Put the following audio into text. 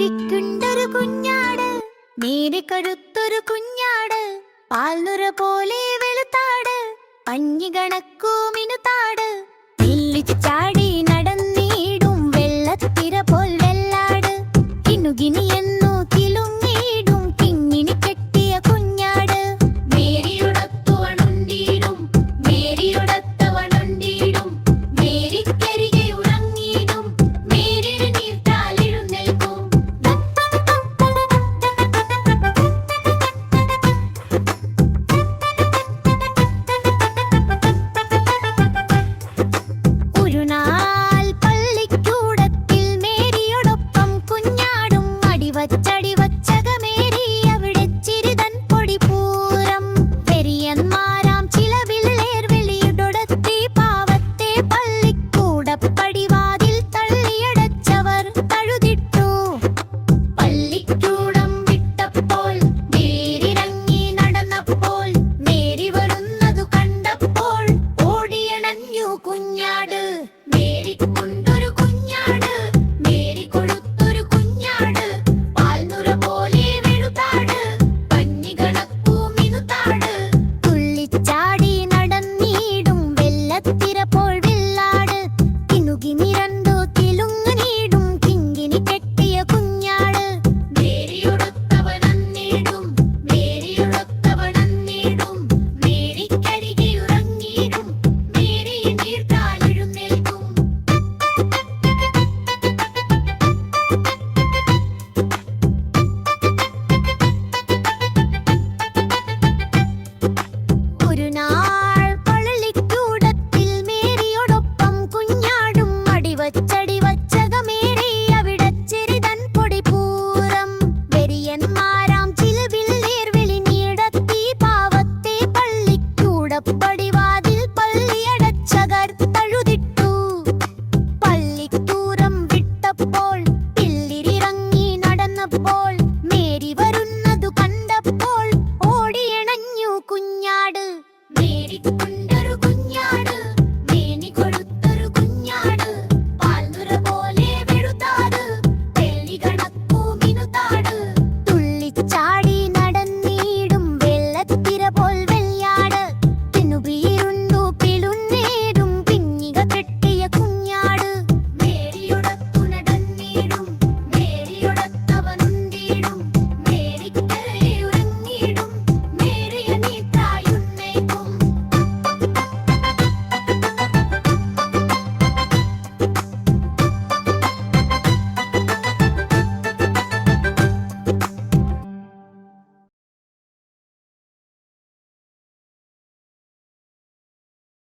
മേരിക്കുണ്ടൊരു കുഞ്ഞാട്, മേരി കഴുത്തൊരു കുഞ്ഞാട്, പാൽനുര പോലെ വെളുത്താട്, പഞ്ഞി കണക്കൂ മിനുത്താട്, ചാടി നടന്നിടും വെള്ളത്തിര പോൽ വെള്ളാട്, കിനുകിനിയെന്നു കിലുങ്ങിടും കിങ്ങിണി കെട്ടിയ കുഞ്ഞാട്. മേരിയുടത്തുവണുണ്ടിടും മേരിയുടത്തവണുണ്ടിടും, മേരിക്കരികെ ഉറങ്ങിടും മേരിയുടെ നീർത്താലെഴുന്നേൽക്കും. ഒരു നാൾ പള്ളിക്കൂടത്തിൽ മേരിയോടൊപ്പം കുഞ്ഞാടും അടിവച്ചടി വച്ചകമേരി അവിടെ ചിരിതൻ പൊടിപൂരം. പെരിയന്മാരാം ചിലവില്ലേർ വെളിയുടൊടത്തി പാവത്തെ പള്ളിക്കൂടപ്പടിവാതിൽ തള്ളിയടച്ചവർ തഴുതിട്ടു. പള്ളിക്കൂടം വിട്ടപ്പോൾ മേരിറങ്ങി നടന്നപ്പോൾ, മേരി വരുന്നതു കണ്ടപ്പോൾ ഓടിയണഞ്ഞു കുഞ്ഞാട്. മേരിക്കുണ്ടൊരു കുഞ്ഞാട്, മേരി കൊഴുത്തൊരു കുഞ്ഞാട്, പാൽനുര പോലെ വെളുത്താട്, പഞ്ഞി കണക്കൂ മിനുത്താട്, തുള്ളിച്ചാടി നടന്നിടും വെള്ളത്തിര പോൽ വെള്ളാട്, കിനുകിനിരണ്ടു കിലുങ്ങനിടും കിങ്ങിണി കെട്ടിയ കുഞ്ഞാട്. മേരിയുടത്തവനന്നിടും മേരിയുടത്തവനന്നിടും, മേരിക്കരികെ ഉറങ്ങിടും മേരിയെ നീർത്താലെഴുന്നേൽക്കും. ഒരു നാൾ പള്ളിക്കൂടത്തിൽ മേരിയോടൊപ്പം കുഞ്ഞാടും അടിവച്ചടി വച്ചകമേറി അവിടെ ചെറിതൻ പൊടിപൂരം. വെരിയന്മാരാം ചിലവില്ലേർ വെളിനീടത്തി പാവത്തെ പള്ളിക്കൂടപ്പടിവാതിൽ പള്ളിയടച്ചകർ തഴുതിട്ടു. പള്ളിക്കൂടം വിട്ടപ്പോൾ പിള്ളിരിറങ്ങി നടന്നപ്പോൾ, മേരി വരുന്നതു കണ്ടപ്പോൾ ഓടിയണഞ്ഞു കുഞ്ഞാട്. മേരിക്കുണ്ട്